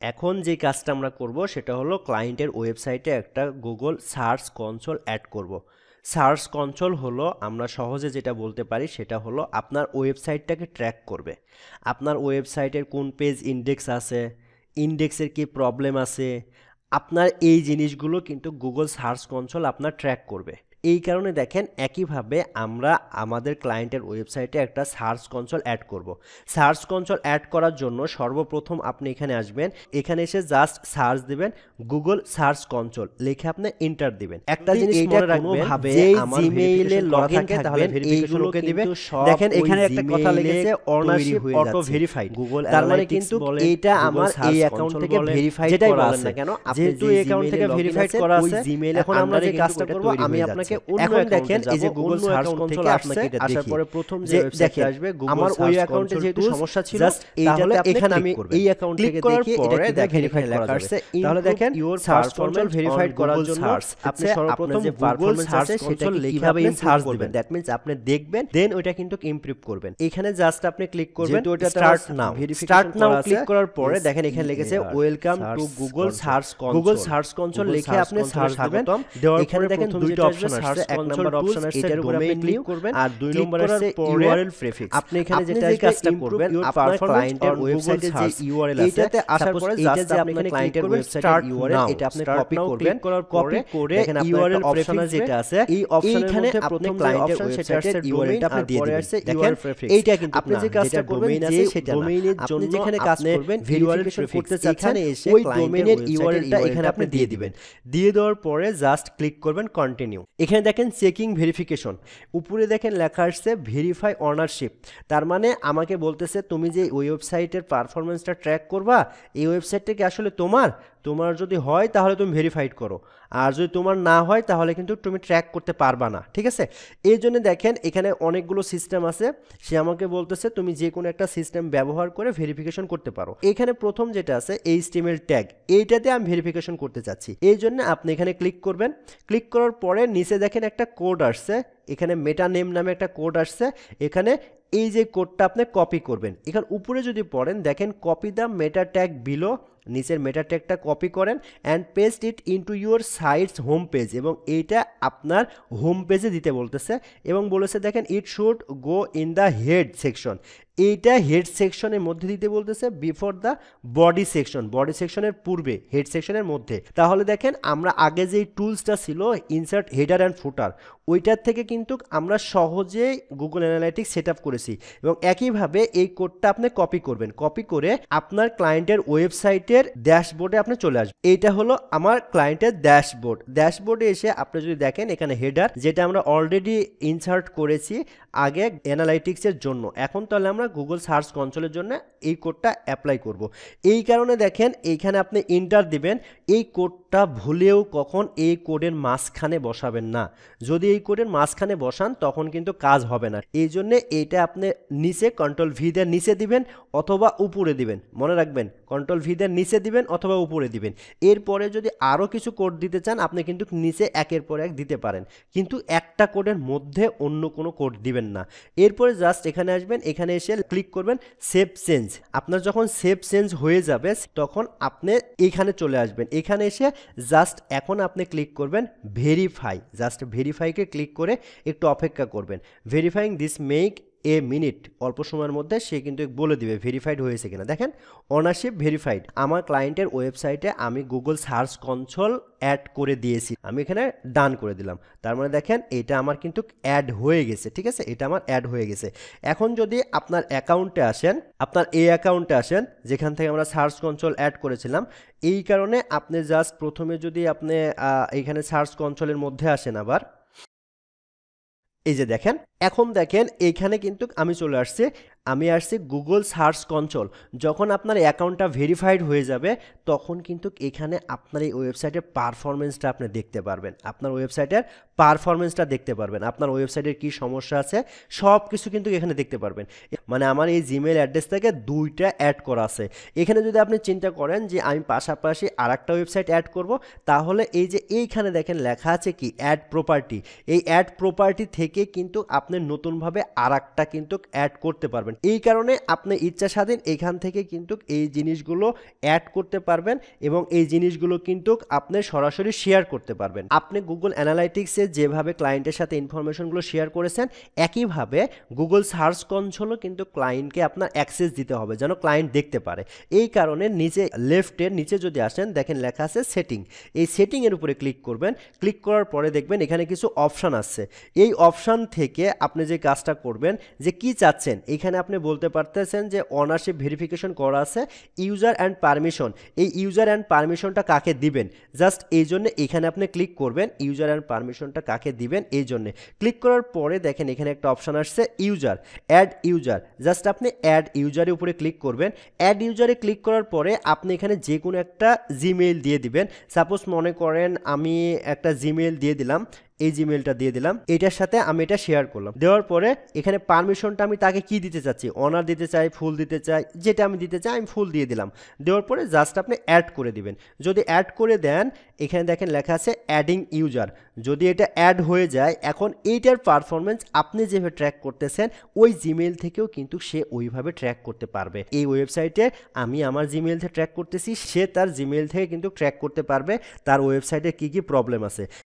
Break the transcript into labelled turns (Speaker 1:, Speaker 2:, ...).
Speaker 1: এখন যে কাজটা আমরা করব সেটা হলো ক্লায়েন্টের ওয়েবসাইটে একটা গুগল সার্চ কনসোল অ্যাড করব। সার্চ কনসোল হলো আমরা সহজে যেটা বলতে পারি সেটা হলো আপনার ওয়েবসাইটটাকে ট্র্যাক করবে। আপনার ওয়েবসাইটের কোন পেজ ইন্ডেক্স আছে, ইন্ডেক্সের কি প্রবলেম আছে, আপনার এই জিনিসগুলো কিন্তু গুগল সার্চ কনসোল আপনার ট্র্যাক করবে। এই কারণে দেখেন একইভাবে আমরা আমাদের ক্লায়েন্টের ওয়েবসাইটে একটা সার্চ কনসোল অ্যাড করব। সার্চ কনসোল অ্যাড করার জন্য সর্বপ্রথম আপনি এখানে আসবেন, এখানে এসে জাস্ট সার্চ দিবেন গুগল সার্চ কনসোল, লিখে আপনি এন্টার দিবেন। একটা জিনিস মনে রাখবেন, যে জিমেইলে লগইন তাহলে ভেরিফিকেশন ওকে দিবে। দেখেন এখানে একটা কথা লিখেছে অনারশিপ অটো ভেরিফাইড, তার মানে কিন্তু এটা আমার এই অ্যাকাউন্ট থেকে ভেরিফাইড করা আছে। কেন যেহেতু এই অ্যাকাউন্ট থেকে ভেরিফাইড করা আছে, এখন আমরা যে কাজটা করব আমি আপনাকে এখন দেখেন এই যে গুগল সার্চ কনসোল আপনাকে এটা আসার পরে প্রথম যে ওয়েবসাইটে আসবে আমার ওই অ্যাকাউন্টে যেহেতু সমস্যা ছিল, তাহলে এখানে আমি এই অ্যাকাউন্ট থেকে দেখি এটা ভেরিফাই লেখা আছে। তাহলে দেখেন ইওর সার্চ কনসোল ভেরিফাইড করার জন্য আপনি সর্বপ্রথম যে পারফরম্যান্স আছে সেটা কিভাবে সার্চ দিবেন, দ্যাট মিন্স আপনি দেখবেন দেন ওইটা কিন্তু ইমপ্রুভ করবেন। এখানে জাস্ট আপনি ক্লিক করবেন start now. Start now click করার পরে দেখেন এখানে লিখেছে welcome to Google search console. Google search console লিখে আপনি সার্চ দিবেন। এখানে দেখেন দুইটা অপশন আছে, এক নাম্বার অপশন আছে এটার উপরে আপনি ক্লিক করবেন, আর দুই নম্বর আছে ইউআরএল প্রিফিক্স। আপনি এখানে যেটা কাজটা করবেন আপনার ক্লায়েন্টের ওয়েবসাইটে যে ইউআরএল আছে এটাতে আসার পরে জাস্ট আপনি এখানে ক্লায়েন্টের ওয়েবসাইটের ইউআরএল এটা আপনি কপি করবেন, কপি করে দেখেন ইউআরএল অপশন যেটা আছে এই অপশনের মধ্যে প্রথম ক্লায়েন্টের ওয়েবসাইটের ইউআরএলটা আপনি দিয়ে দিবেন। দেখেন এইটা কিন্তু আপনি যে কাজটা করবেন যে ডোমেইনের জন্য যেখানে কাজ করবেন ভেরিফিকেশন করতে চাচ্ছেন ওই ডোমেইনের ইউআরএলটা এখানে আপনি দিয়ে দিবেন। দিয়ে দেওয়ার পরে জাস্ট ক্লিক করবেন কন্টিনিউ। এখানে দেখেন চেকিং ভেরিফিকেশন, উপরে দেখেন লেখা আসছে ভেরিফাই অনারশিপ, তার মানে আমাকে বলতেছে তুমি যে ওয়েবসাইটের পারফরমেন্সটা ট্র্যাক করবা এই ওয়েবসাইটটা কি আসলে তোমার, তোমার যদি হয় তাহলে তুমি ভেরিফাইড করো, আর যদি তোমার না হয় তাহলে কিন্তু তুমি ট্র্যাক করতে পারবা না। ঠিক আছে, এই জন্য দেখেন এখানে অনেকগুলো সিস্টেম আছে, সে আমাকে বলতেছে তুমি যে কোনো একটা সিস্টেম ব্যবহার করে ভেরিফিকেশন করতে পারো। এখানে প্রথম যেটা আছে HTML ট্যাগ, এইটাতে আমি ভেরিফিকেশন করতে চাচ্ছি, এই জন্য আপনি এখানে ক্লিক করবেন। ক্লিক করার পরে নিচে দেখেন একটা কোড আসছে, এখানে মেটা নেম নামে একটা কোড আসছে, এখানে এই যে কোডটা আপনি কপি করবেন। এখানে উপরে যদি পড়েন দেখেন copy the meta tag below, নিচের মেটা ট্যাগটা কপি করেন and paste it into your sites home page, এবং এইটা আপনার হোম পেজে দিতে বলতেছে এবং বলেছে দেখেন it should go in the head section, এইটা হেড সেকশনের মধ্যে দিতে বলতেছে before the body section, body সেকশনের পূর্বে হেড সেকশনের মধ্যে। তাহলে দেখেন আমরা আগে যেই টুলসটা ছিল ইনসার্ট হেডার অ্যান্ড ফুটার, ওইটার থেকে কিন্তু আমরা সহজেই গুগল অ্যানালাইটিক্স সেট আপ করেছি, এবং একইভাবে এই কোডটা আপনি কপি করবেন, কপি করে আপনার ক্লায়েন্টের ওয়েবসাইটের ড্যাশবোর্ডে আপনি চলে আসবেন। এইটা হলো আমার ক্লায়েন্টের ড্যাশবোর্ড। ড্যাশবোর্ডে এসে আপনি যদি দেখেন এখানে হেডার যেটা আমরা অলরেডি ইনসার্ট করেছি আগে অ্যানালাইটিক্সের জন্য, এখন তাহলে আমরা গুগল সার্চ কনসোলের জন্য এই কোডটা অ্যাপ্লাই করব। এই কারণে দেখেন এইখানে আপনি এন্টার দিবেন, এই কোডটা ভুলেও কখন এই কোডের মাঝখানে বসাবেন না, যদি এই কোডের মাঝখানে বসান তখন কিন্তু কাজ হবে না। এই জন্য এইটা আপনি নিচে কন্ট্রোল ভি দিয়ে নিচে দিবেন অথবা উপরে দিবেন, মনে রাখবেন কন্ট্রোল ভি দিয়ে নিচে দিবেন অথবা উপরে দিবেন। এরপরে যদি আরও কিছু কোড দিতে চান আপনি কিন্তু নিচে একের পর এক দিতে পারেন, কিন্তু একটা কোডের মধ্যে অন্য কোনো কোড দিবেন না। এরপরে জাস্ট এখানে আসবেন, এখানে এসে ক্লিক করবেন সেভ চেঞ্জ। আপনার যখন সেভ চেঞ্জ হয়ে যাবে তখন আপনি এখানে চলে আসবেন, এখানে এসে জাস্ট এখন আপনি ক্লিক করবেন ভেরিফাই, জাস্ট ভেরিফাইকে ক্লিক করে একটু অপেক্ষা করবেন। Verifying this make a minute, অল্প সময়ের মধ্যে সে কিন্তু বলে দিবে ভেরিফাইড হয়েছে কিনা। দেখেন অনারশিপ ভেরিফাইড, আমার ক্লায়েন্টের ওয়েবসাইটে আমি গুগল সার্চ কনসোল অ্যাড করে দিয়েছি, আমি এখানে ডান করে দিলাম, তার মানে দেখেন এটা আমার কিন্তু অ্যাড হয়ে গেছে। ঠিক আছে, এটা আমার অ্যাড হয়ে গেছে। এখন যদি আপনার অ্যাকাউন্টে আসেন, আপনার এই অ্যাকাউন্টে আসেন যেখান থেকে আমরা সার্চ কনসোল অ্যাড করেছিলাম, এই কারণে আপনি জাস্ট প্রথমে যদি আপনি এখানে সার্চ কনসোলের মধ্যে আসেন, আবার এই যে দেখেন এখন দেখেন এইখানে কিন্তু আমি চলে আসছি, আমি আসছি গুগল সার্চ কনসোল। যখন আপনার অ্যাকাউন্টটা ভেরিফাইড হয়ে যাবে তখন কিন্তু এখানে আপনার এই ওয়েবসাইটের পারফরমেন্সটা আপনি দেখতে পারবেন, আপনার ওয়েবসাইটের পারফরমেন্সটা দেখতে পারবেন, আপনার ওয়েবসাইটের কি সমস্যা আছে সব কিছু কিন্তু এখানে দেখতে পারবেন। মানে আমার এই জিমেল অ্যাড্রেস থেকে দুইটা অ্যাড করা আছে। এখানে যদি আপনি চিন্তা করেন যে আমি পাশাপাশি আরেকটা ওয়েবসাইট অ্যাড করব, তাহলে এই যে এইখানে দেখেন লেখা আছে কি অ্যাড প্রপার্টি, এই অ্যাড প্রপার্টি থেকে কিন্তু আপনি নতুনভাবে আরেকটা কিন্তু অ্যাড করতে পারবেন। এই কারণে আপনি ইচ্ছা স্বাধীন এখান থেকে কিন্তু এই জিনিসগুলো অ্যাড করতে পারবেন এবং এই জিনিসগুলো কিন্তু আপনি সরাসরি শেয়ার করতে পারবেন। আপনি গুগল অ্যানালাইটিক্সে যেভাবে ক্লায়েন্টের সাথে ইনফরমেশনগুলো শেয়ার করেছেন, একইভাবে গুগল সার্চ কনসোলও কিন্তু ক্লায়েন্টকে আপনার অ্যাক্সেস দিতে হবে যেন ক্লায়েন্ট দেখতে পারে। এই কারণে নিচে লেফটের নিচে যদি আসেন দেখেন লেখা আছে সেটিং। এই সেটিংয়ের উপরে ক্লিক করবেন। ক্লিক করার পরে দেখবেন এখানে কিছু অপশান আছে। এই অপশান থেকে আপনি যে কাজটা করবেন, যে কি চাচ্ছেন, এখানে আপনি বলতে পারতেছেন যে ওনারশিপ ভেরিফিকেশন করা আছে, ইউজার অ্যান্ড পারমিশন, এই ইউজার অ্যান্ড পারমিশনটা কাকে দিবেন, জাস্ট এই জন্য এখানে আপনি ক্লিক করবেন ইউজার অ্যান্ড পারমিশনটা কাকে দিবেন এই জন্যে। ক্লিক করার পরে দেখেন এখানে একটা অপশান আসছে ইউজার, অ্যাড ইউজার, জাস্ট আপনি অ্যাড ইউজারের উপরে ক্লিক করবেন। অ্যাড ইউজারে ক্লিক করার পরে আপনি এখানে যে কোনো একটা জিমেইল দিয়ে দিবেন। সাপোজ মনে করেন আমি একটা জিমেইল দিয়ে দিলাম, এই জিমেইলটা দিয়ে দিলাম, এটার সাথে আমি এটা শেয়ার করলাম। দেওয়ার পরে এখানে পারমিশনটা আমি তাকে কি দিতে চাচ্ছি, অনার দিতে চাই, ফুল দিতে চাই, যেটা আমি দিতে চাই আমি ফুল দিয়ে দিলাম। দেওয়ার পরে জাস্ট আপনি অ্যাড করে দিবেন। যদি অ্যাড করে দেন এখানে দেখেন লেখা আছে অ্যাডিং ইউজার, যদি এটা অ্যাড হয়ে যায় এখন এইটার পারফরমেন্স আপনি যেভাবে ট্র্যাক করতেছেন ওই জিমেইল থেকেও কিন্তু সে ওইভাবে ট্র্যাক করতে পারবে। এই ওয়েবসাইটে আমি আমার জিমেইল থেকে ট্র্যাক করতেছি, সে তার জিমেইল থেকে কিন্তু ট্র্যাক করতে পারবে তার ওয়েবসাইটে কি কি প্রবলেম আছে।